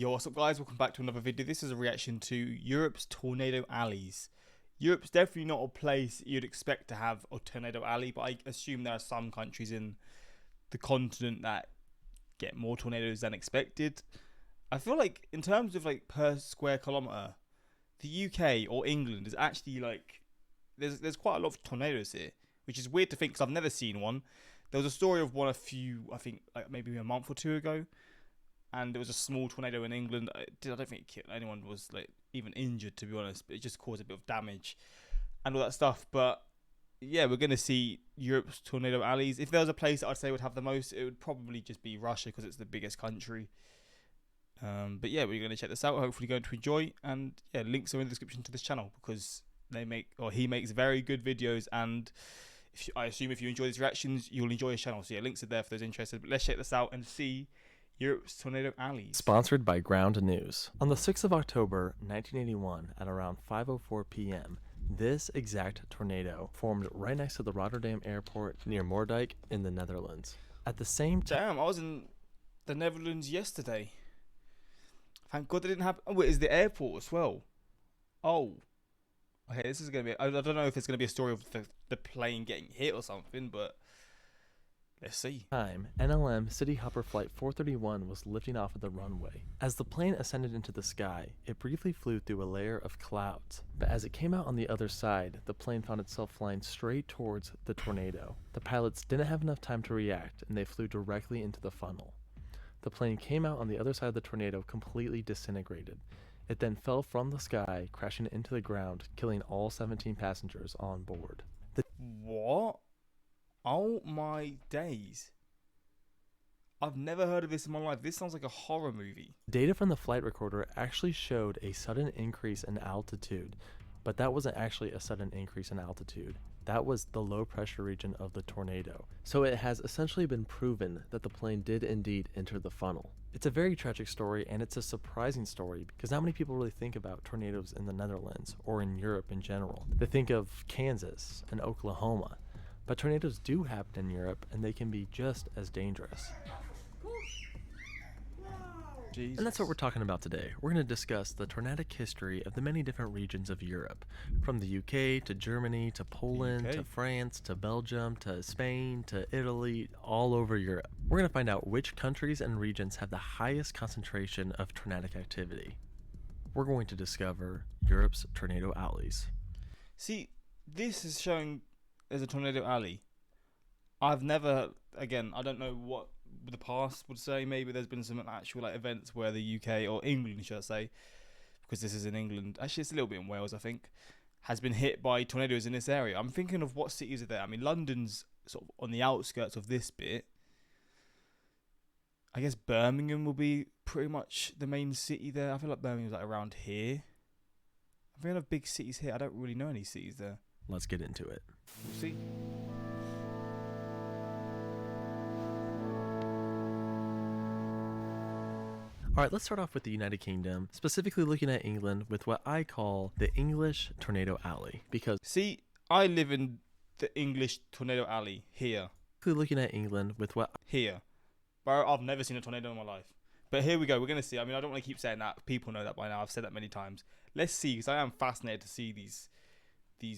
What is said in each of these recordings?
Yo, what's up guys, welcome back to another video. This is a reaction to Europe's tornado alleys. Europe's definitely not a place you'd expect to have a tornado alley, but I assume there are some countries in the continent that get more tornadoes than expected. I feel like in terms of like per square kilometer, the UK or England is actually like, there's quite a lot of tornadoes here, which is weird to think because I've never seen one. There was a story of one a few, I think like maybe a month or two ago, and there was a small tornado in England. I don't think anyone was like even injured, to be honest, but it just caused a bit of damage and all that stuff. But yeah, we're gonna see Europe's tornado alleys. If there was a place that I'd say would have the most, it would probably just be Russia because it's the biggest country. But yeah, we're gonna check this out. Hopefully, going to enjoy. And yeah, links are in the description to this channel because he makes very good videos. And I assume if you enjoy these reactions, you'll enjoy his channel. So yeah, links are there for those interested. But let's check this out and see Europe's tornado alleys. Sponsored by Ground News. On the 6th of October, 1981, at around 5:04 p.m., this exact tornado formed right next to the Rotterdam airport near Moerdijk in the Netherlands. At the same time, Damn, I was in the Netherlands yesterday. Thank God they didn't have. Oh, wait, is the airport as well? Oh, okay. This is gonna be. I don't know if it's gonna be a story of the plane getting hit or something, but let's see. NLM City Hopper Flight 431 was lifting off of the runway. As the plane ascended into the sky, it briefly flew through a layer of clouds, but as it came out on the other side, the plane found itself flying straight towards the tornado. The pilots didn't have enough time to react, and they flew directly into the funnel. The plane came out on the other side of the tornado completely disintegrated. It then fell from the sky, crashing into the ground, killing all 17 passengers on board. What? Oh my days. I've never heard of this in my life. This sounds like a horror movie. Data from the flight recorder actually showed a sudden increase in altitude, but that wasn't actually a sudden increase in altitude. That was the low pressure region of the tornado. So it has essentially been proven that the plane did indeed enter the funnel. It's a very tragic story, and it's a surprising story because not many people really think about tornadoes in the Netherlands or in Europe in general. They think of Kansas and Oklahoma, but tornadoes do happen in Europe, and they can be just as dangerous. Jesus. And that's what we're talking about today. We're going to discuss the tornadic history of the many different regions of Europe, from the UK to Germany to Poland to France to Belgium to Spain to Italy, all over Europe. We're going to find out which countries and regions have the highest concentration of tornadic activity. We're going to discover Europe's tornado alleys. See, this is showing there's a tornado alley. I've never, again, I don't know what the past would say. Maybe there's been some actual like events where the UK or England, should I say, because this is in England. Actually, it's a little bit in Wales, I think, has been hit by tornadoes in this area. I'm thinking of what cities are there. I mean, London's sort of on the outskirts of this bit. I guess Birmingham will be pretty much the main city there. I feel like Birmingham's like around here. I'm thinking of big cities here. I don't really know any cities there. Let's get into it. We'll see. Alright, let's start off with the United Kingdom, specifically looking at England with what I call the English Tornado Alley, because See, I live in the English tornado alley here. looking at England with what Here. Bro, I've never seen a tornado in my life. But here we go. We're going to see. I mean, I don't want to keep saying that. People know that by now. I've said that many times. Let's see, because I am fascinated to see these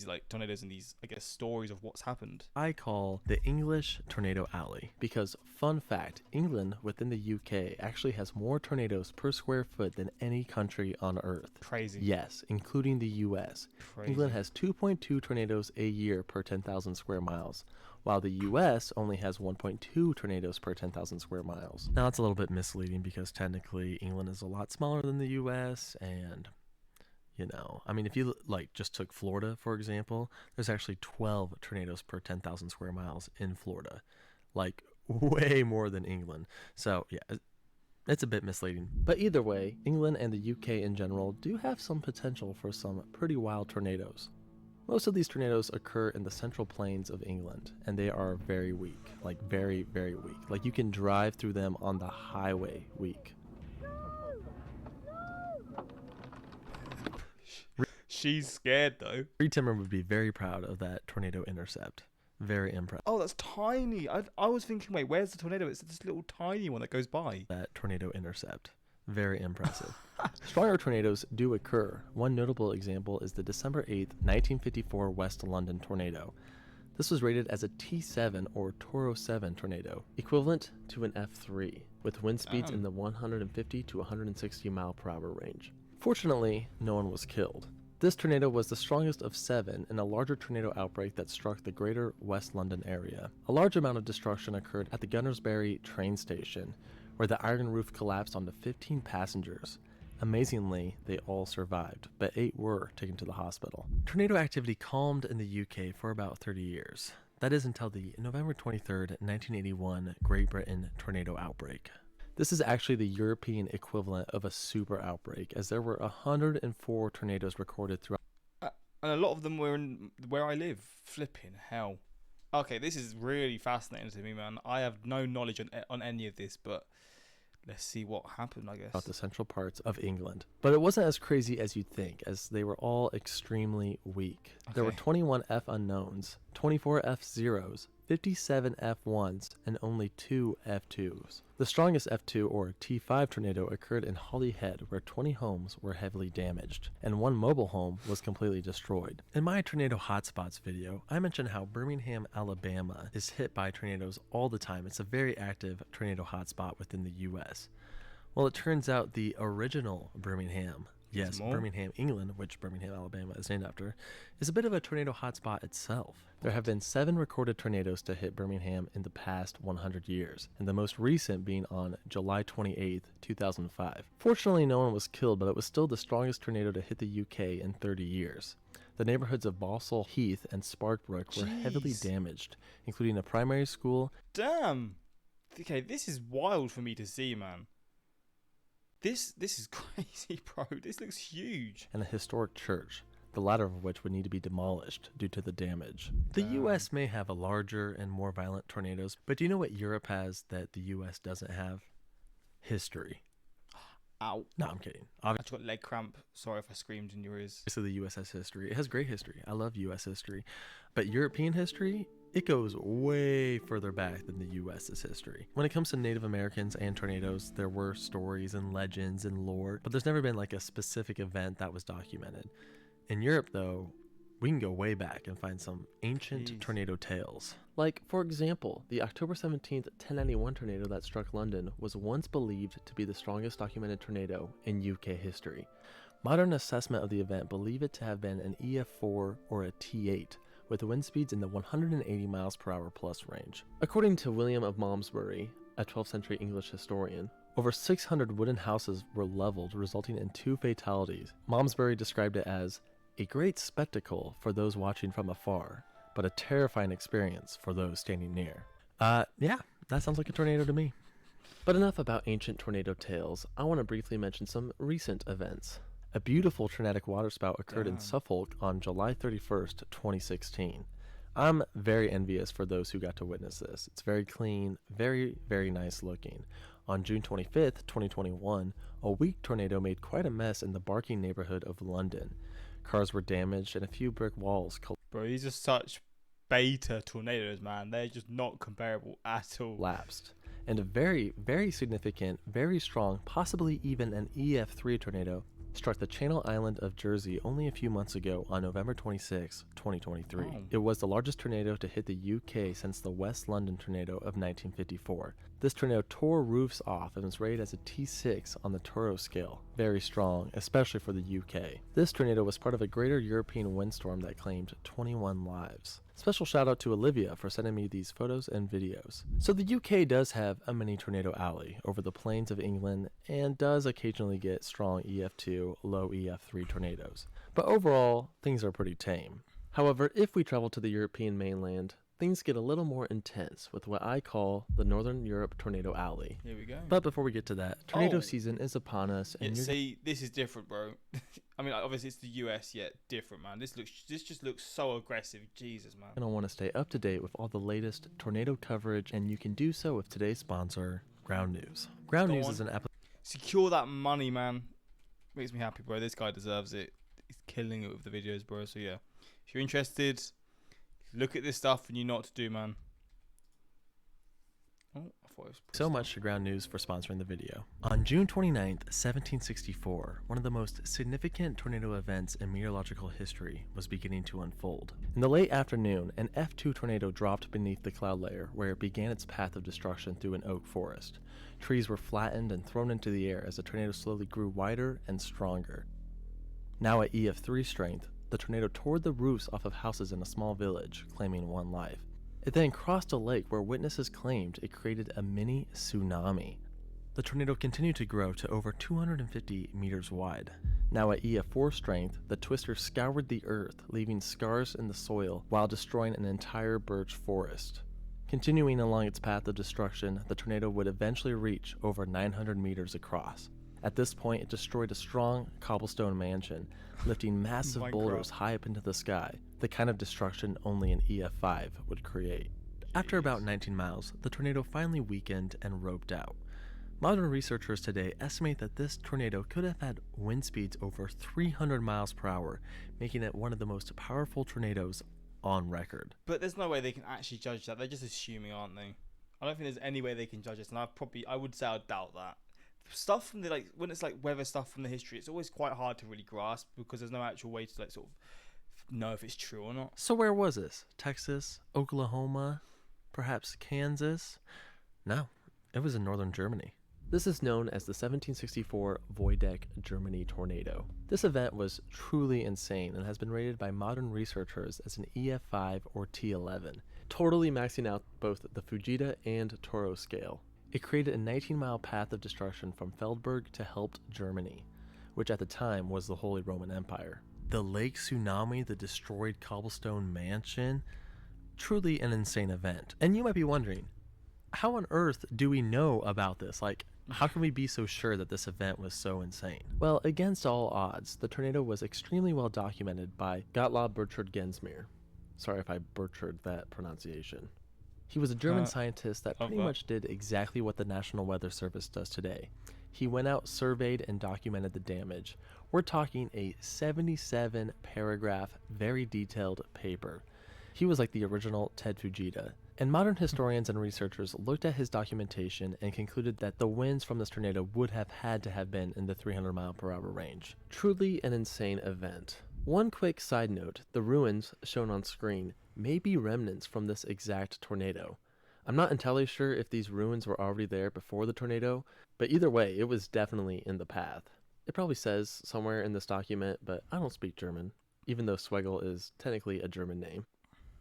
like tornadoes and these, I guess, stories of what's happened. I call the English Tornado Alley, because fun fact, England within the UK actually has more tornadoes per square foot than any country on earth. Crazy. Yes, including the US. Crazy. England has 2.2 tornadoes a year per 10,000 square miles, while the US only has 1.2 tornadoes per 10,000 square miles. Now that's a little bit misleading because technically England is a lot smaller than the US, and you know, I mean, if you like just took Florida, for example, there's actually 12 tornadoes per 10,000 square miles in Florida, like way more than England. So yeah, it's a bit misleading. But either way, England and the UK in general do have some potential for some pretty wild tornadoes. Most of these tornadoes occur in the central plains of England, and they are very weak, like very, very weak. Like you can drive through them on the highway weak. She's scared, though. Reed Timmer would be very proud of that tornado intercept. Very impressed. Oh, that's tiny. I was thinking, wait, where's the tornado? It's this little tiny one that goes by. That tornado intercept. Very impressive. Stronger tornadoes do occur. One notable example is the December 8th, 1954 West London tornado. This was rated as a T7 or Toro 7 tornado, equivalent to an F3, with wind speeds in the 150 to 160 mile per hour range. Fortunately, no one was killed. This tornado was the strongest of 7 in a larger tornado outbreak that struck the greater West London area. A large amount of destruction occurred at the Gunnersbury train station, where the iron roof collapsed onto 15 passengers. Amazingly, they all survived, but 8 were taken to the hospital. Tornado activity calmed in the UK for about 30 years. That is until the November 23rd, 1981 Great Britain tornado outbreak. This is actually the European equivalent of a super outbreak, as there were 104 tornadoes recorded throughout. And a lot of them were in where I live. Flipping hell. Okay, this is really fascinating to me, man. I have no knowledge on any of this, but let's see what happened, I guess. The central parts of England. But it wasn't as crazy as you'd think, as they were all extremely weak. Okay. There were 21 F unknowns, 24 F0s, 57 F1s, and only 2 F2s. The strongest F2 or T5 tornado occurred in Holyhead, where 20 homes were heavily damaged, and 1 mobile home was completely destroyed. In my tornado hotspots video, I mentioned how Birmingham, Alabama is hit by tornadoes all the time. It's a very active tornado hotspot within the US. Well, it turns out the original Birmingham, yes, Birmingham, England, which Birmingham, Alabama is named after, is a bit of a tornado hotspot itself. There have been 7 recorded tornadoes to hit Birmingham in the past 100 years, and the most recent being on July 28, 2005. Fortunately, no one was killed, but it was still the strongest tornado to hit the UK in 30 years. The neighborhoods of Balsall Heath and Sparkbrook were heavily damaged, including a primary school. Damn! Okay, this is wild for me to see, man. This is crazy, bro. This looks huge. And a historic church, the latter of which would need to be demolished due to the damage. The US may have a larger and more violent tornadoes, but do you know what Europe has that the US doesn't have? History. Ow. No, I'm kidding. I just got leg cramp. Sorry if I screamed in your ears. So the US has history. It has great history. I love US history. But European history, it goes way further back than the US's history. When it comes to Native Americans and tornadoes, there were stories and legends and lore, but there's never been like a specific event that was documented. In Europe, though, we can go way back and find some ancient tornado tales. Like, for example, the October 17th, 1091 tornado that struck London was once believed to be the strongest documented tornado in UK history. Modern assessment of the event believe it to have been an EF4 or a T8, with wind speeds in the 180 miles per hour plus range. According to William of Malmesbury, a 12th century English historian, over 600 wooden houses were leveled, resulting in 2 fatalities. Malmesbury described it as a great spectacle for those watching from afar, but a terrifying experience for those standing near. Yeah, that sounds like a tornado to me. But enough about ancient tornado tales. I want to briefly mention some recent events. A beautiful tornadic waterspout occurred in Suffolk on July 31st, 2016. I'm very envious for those who got to witness this. It's very clean, very, very nice looking. On June 25th, 2021, a weak tornado made quite a mess in the Barking neighborhood of London. Cars were damaged and a few brick walls Bro, these are such beta tornadoes, man. They're just not comparable at all. collapsed. And a very, very significant, very strong, possibly even an EF3 tornado struck the Channel Island of Jersey only a few months ago on November 26, 2023. It was the largest tornado to hit the UK since the West London tornado of 1954. This tornado tore roofs off and was rated as a T6 on the Toro scale. Very strong, especially for the UK. This tornado was part of a greater European windstorm that claimed 21 lives. Special shout out to Olivia for sending me these photos and videos. So the UK does have a mini tornado alley over the plains of England and does occasionally get strong EF2, low EF3 tornadoes. But overall, things are pretty tame. However, if we travel to the European mainland, things get a little more intense with what I call the Northern Europe Tornado Alley. Here we go. But before we get to that, tornado season is upon us. And see, this is different, bro. I mean, obviously it's the US, yet different, man. This just looks so aggressive. Jesus, man. And I want to stay up to date with all the latest tornado coverage, and you can do so with today's sponsor, Ground News. Ground News is an app. Secure that money, man. Makes me happy, bro. This guy deserves it. He's killing it with the videos, bro. So yeah, if you're interested, look at this stuff and you know what to do, man. Oh, I thought it was So much to Ground News for sponsoring the video. On June 29th, 1764, one of the most significant tornado events in meteorological history was beginning to unfold. In the late afternoon, an F2 tornado dropped beneath the cloud layer where it began its path of destruction through an oak forest. Trees were flattened and thrown into the air as the tornado slowly grew wider and stronger. Now at EF3 strength, the tornado tore the roofs off of houses in a small village, claiming one life. It then crossed a lake where witnesses claimed it created a mini tsunami. The tornado continued to grow to over 250 meters wide. Now at EF4 strength, the twister scoured the earth, leaving scars in the soil while destroying an entire birch forest. Continuing along its path of destruction, the tornado would eventually reach over 900 meters across. At this point, it destroyed a strong cobblestone mansion, lifting massive boulders high up into the sky, the kind of destruction only an EF5 would create. After about 19 miles, the tornado finally weakened and roped out. Modern researchers today estimate that this tornado could have had wind speeds over 300 miles per hour, making it one of the most powerful tornadoes on record. But there's no way they can actually judge that. They're just assuming, aren't they? I don't think there's any way they can judge this, and I would say I doubt that. Stuff from the when it's like weather stuff from the history, it's always quite hard to really grasp because there's no actual way to sort of know if it's true or not. So where was this? Texas? Oklahoma? Perhaps Kansas? No, it was in northern Germany. This is known as the 1764 Voideck Germany tornado. This event was truly insane and has been rated by modern researchers as an EF5 or T11, totally maxing out both the Fujita and Toro scale. It created a 19-mile path of destruction from Feldberg to Helpt, Germany, which at the time was the Holy Roman Empire. The lake tsunami that destroyed cobblestone mansion, truly an insane event. And you might be wondering, how on earth do we know about this? How can we be so sure that this event was so insane? Well, against all odds, the tornado was extremely well documented by Gottlob Burchard Gensmer. Sorry if I butchered that pronunciation. He was a German scientist that pretty much did exactly what the National Weather Service does today. He went out, surveyed, and documented the damage. We're talking a 77-paragraph, very detailed paper. He was like the original Ted Fujita. And modern historians and researchers looked at his documentation and concluded that the winds from this tornado would have had to have been in the 300-mile-per-hour range. Truly an insane event. One quick side note, the ruins shown on screen may be remnants from this exact tornado. I'm not entirely sure if these ruins were already there before the tornado, but either way, it was definitely in the path. It probably says somewhere in this document, but I don't speak German, even though Schwegel is technically a German name.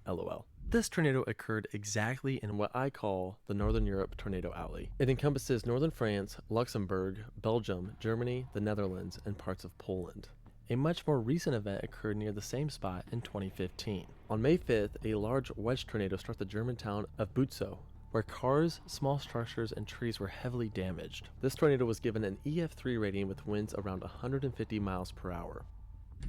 LOL. This tornado occurred exactly in what I call the Northern Europe Tornado Alley. It encompasses northern France, Luxembourg, Belgium, Germany, the Netherlands, and parts of Poland. A much more recent event occurred near the same spot in 2015. On May 5th, a large wedge tornado struck the German town of Butzow, where cars, small structures, and trees were heavily damaged. This tornado was given an EF3 rating with winds around 150 miles per hour.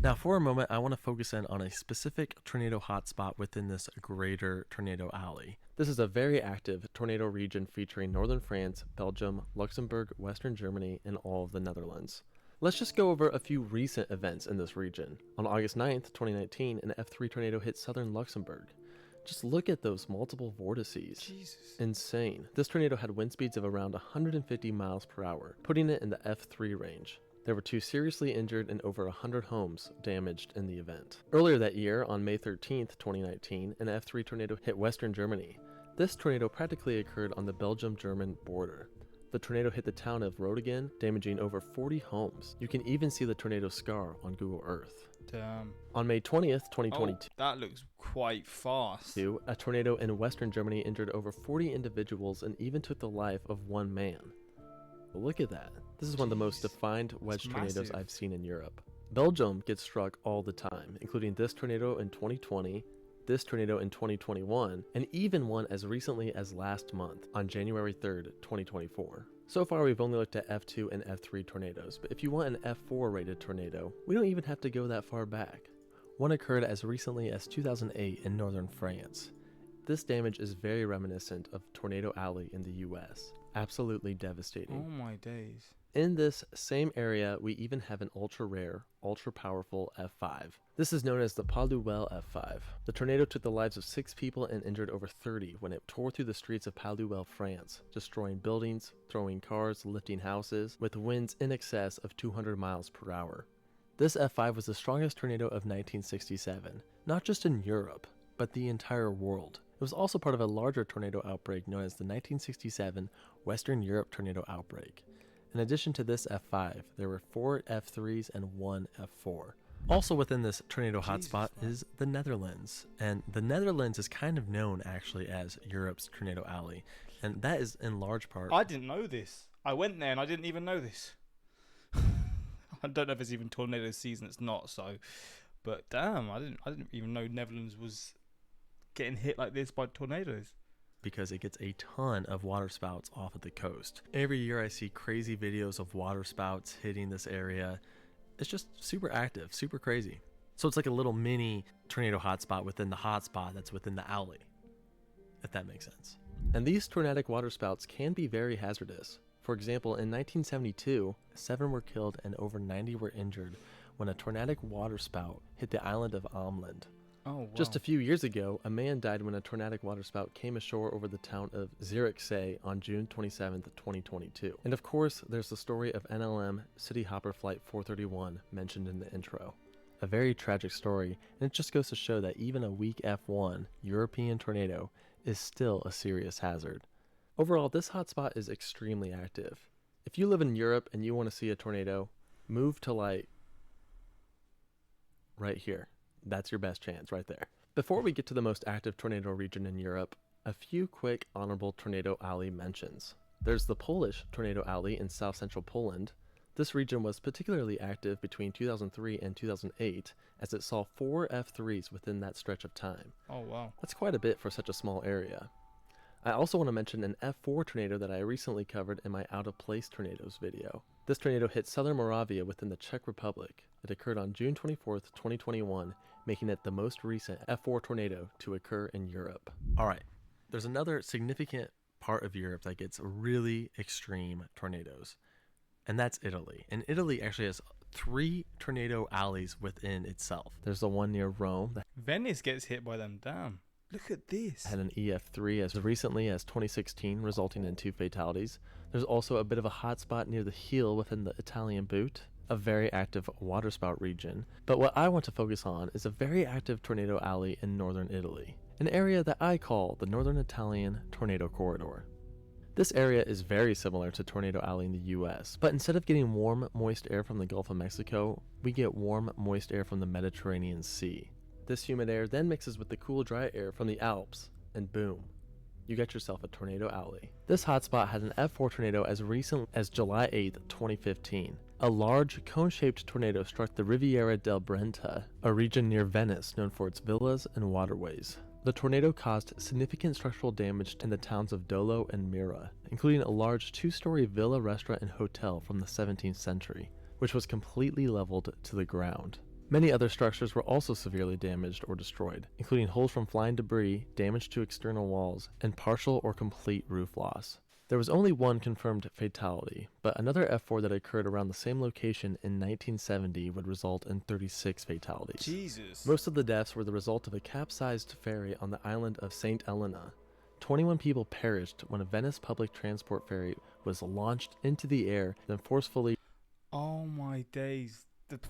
Now for a moment, I want to focus in on a specific tornado hotspot within this greater tornado alley. This is a very active tornado region featuring northern France, Belgium, Luxembourg, western Germany, and all of the Netherlands. Let's just go over a few recent events in this region. On August 9th, 2019, an F3 tornado hit southern Luxembourg. Just look at those multiple vortices. Jesus. Insane. This tornado had wind speeds of around 150 miles per hour, putting it in the F3 range. There were 2 seriously injured and over 100 homes damaged in the event. Earlier that year, on May 13th, 2019, an F3 tornado hit western Germany. This tornado practically occurred on the Belgium-German border. The tornado hit the town of Rotingen, damaging over 40 homes. You can even see the tornado scar on Google Earth. Damn. On May 20th, 2022, that looks quite fast. a tornado in western Germany injured over 40 individuals and even took the life of one man. Look at that. This is one of the most defined wedge tornadoes massive. I've seen in Europe. Belgium gets struck all the time, including this tornado in 2020, this tornado in 2021, and even one as recently as last month on January 3rd, 2024. So far we've only looked at F2 and F3 tornadoes, but if you want an F4 rated tornado, we don't even have to go that far back. One occurred as recently as 2008 in northern France. This damage is very reminiscent of Tornado Alley in the US. Absolutely devastating. Oh my days. In this same area, we even have an ultra-rare, ultra-powerful F5. This is known as the Pal-Luel F5. The tornado took the lives of 6 people and injured over 30 when it tore through the streets of Pal-Luel, France, destroying buildings, throwing cars, lifting houses, with winds in excess of 200 miles per hour. This F5 was the strongest tornado of 1967, not just in Europe, but the entire world. It was also part of a larger tornado outbreak known as the 1967 Western Europe tornado outbreak. In addition to this F5, there were 4 F3s and 1 F4. Also within this tornado hotspot is the Netherlands. And the Netherlands is kind of known actually as Europe's tornado alley. And that is in large part... I didn't know this. I went there and I didn't even know this. I don't know if it's even tornado season, it's not, so... But damn, I didn't even know Netherlands was getting hit like this by tornadoes. Because it gets a ton of water spouts off of the coast. Every year I see crazy videos of water spouts hitting this area. It's just super active, super crazy. So it's like a little mini tornado hotspot within the hotspot that's within the alley, if that makes sense. And these tornadic water spouts can be very hazardous. For example, in 1972, 7 were killed and over 90 were injured when a tornadic water spout hit the island of Ameland. Oh, wow. Just a few years ago, a man died when a tornadic waterspout came ashore over the town of Zierikzee on June 27, 2022. And of course, there's the story of NLM City Hopper Flight 431 mentioned in the intro. A very tragic story, and it just goes to show that even a weak F1 European tornado is still a serious hazard. Overall, this hotspot is extremely active. If you live in Europe and you want to see a tornado, move to like right here. That's your best chance right there. Before we get to the most active tornado region in Europe, a few quick honorable tornado alley mentions. There's the Polish tornado alley in south central Poland. This region was particularly active between 2003 and 2008 as it saw 4 F3s within that stretch of time. Oh, wow. That's quite a bit for such a small area. I also want to mention an F4 tornado that I recently covered in my Out of Place Tornadoes video. This tornado hit southern Moravia within the Czech Republic. It occurred on June 24th, 2021, making it the most recent F4 tornado to occur in Europe. Alright, there's another significant part of Europe that gets really extreme tornadoes, and that's Italy. And Italy actually has 3 tornado alleys within itself. There's the one near Rome that Venice gets hit by them, damn. Look at this. had an EF3 as recently as 2016, resulting in 2 fatalities. There's also a bit of a hotspot near the heel within the Italian boot, a very active waterspout region. But what I want to focus on is a very active tornado alley in northern Italy, an area that I call the Northern Italian Tornado Corridor. This area is very similar to Tornado Alley in the US, but instead of getting warm, moist air from the Gulf of Mexico, we get warm, moist air from the Mediterranean Sea. This humid air then mixes with the cool, dry air from the Alps, and boom, you got yourself a tornado alley. This hotspot had an F4 tornado as recent as July 8th, 2015. A large, cone-shaped tornado struck the Riviera del Brenta, a region near Venice known for its villas and waterways. The tornado caused significant structural damage in the towns of Dolo and Mira, including a large 2-story villa, restaurant, and hotel from the 17th century, which was completely leveled to the ground. Many other structures were also severely damaged or destroyed, including holes from flying debris, damage to external walls, and partial or complete roof loss. There was only 1 confirmed fatality, but another F4 that occurred around the same location in 1970 would result in 36 fatalities. Jesus. Most of the deaths were the result of a capsized ferry on the island of St. Helena. 21 people perished when a Venice public transport ferry was launched into the air, then forcefully... Oh my days. The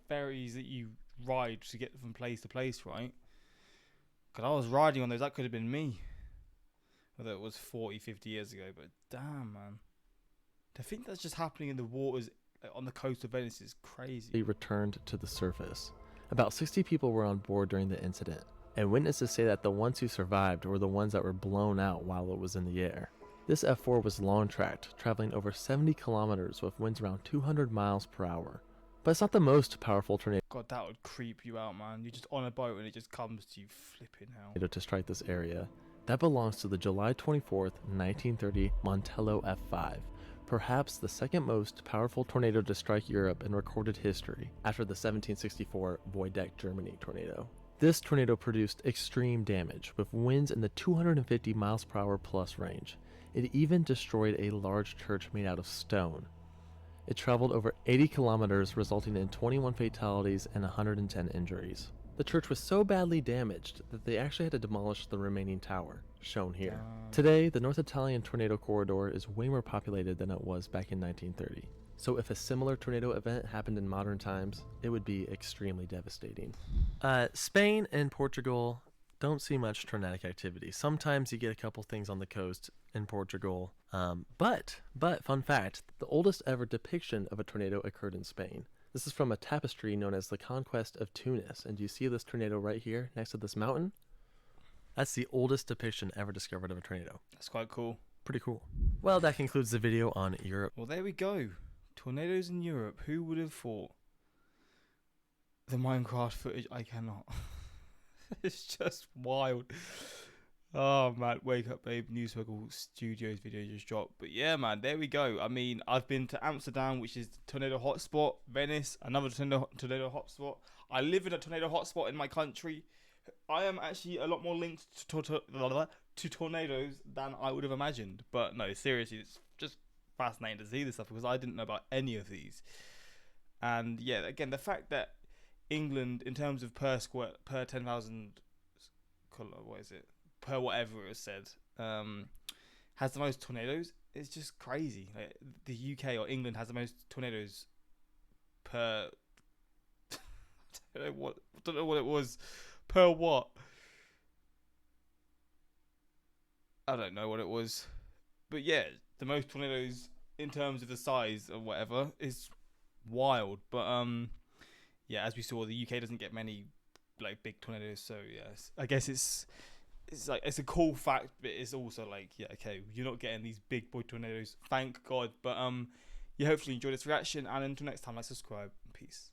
ferries that you ride to get from place to place, right? Because I was riding on those, that could have been me. Whether it was 40, 50 years ago, but damn, man. To think that's just happening in the waters on the coast of Venice is crazy. Returned to the surface. About 60 people were on board during the incident, and witnesses say that the ones who survived were the ones that were blown out while it was in the air. This F4 was long-tracked, traveling over 70 kilometers with winds around 200 miles per hour. But it's not the most powerful tornado God, that would creep you out, man. You're just on a boat and it just comes to you, flipping hell. to strike this area. That belongs to the July 24th, 1930 Montello F5, perhaps the second most powerful tornado to strike Europe in recorded history, after the 1764 Voidek, Germany tornado. This tornado produced extreme damage, with winds in the 250 miles per hour plus range. It even destroyed a large church made out of stone. It traveled over 80 kilometers, resulting in 21 fatalities and 110 injuries. The church was so badly damaged that they actually had to demolish the remaining tower, shown here. Today, the North Italian tornado corridor is way more populated than it was back in 1930. So if a similar tornado event happened in modern times, it would be extremely devastating. Spain and Portugal don't see much tornadic activity. Sometimes you get a couple things on the coast in Portugal. But fun fact, the oldest ever depiction of a tornado occurred in Spain. This is from a tapestry known as the Conquest of Tunis. And do you see this tornado right here next to this mountain? That's the oldest depiction ever discovered of a tornado. That's quite cool. Pretty cool. Well, that concludes the video on Europe. Well, there we go. Tornadoes in Europe. Who would have thought? The Minecraft footage, I cannot. It's just wild. Oh man, Wake Up Babe New Circle Studios video just dropped. But yeah, man, there we go. I mean, I've been to Amsterdam, which is the tornado hotspot. Venice, another tornado hotspot. I live in a tornado hotspot in my country. I am actually a lot more linked to tornadoes than I would have imagined. But no, seriously, it's just fascinating to see this stuff because I didn't know about any of these. And yeah, again, the fact that England, in terms of per 10,000, what is it? Per whatever it was said, has the most tornadoes. It's just crazy. Like, the UK or England has the most tornadoes per. I don't know what it was. Per what? I don't know what it was. But yeah, the most tornadoes in terms of the size or whatever is wild. But yeah, as we saw, the UK doesn't get many like big tornadoes. So yes, I guess it's like it's a cool fact, but it's also like, yeah, okay, you're not getting these big boy tornadoes, thank God. But you hopefully enjoyed this reaction, and until next time, subscribe. Peace.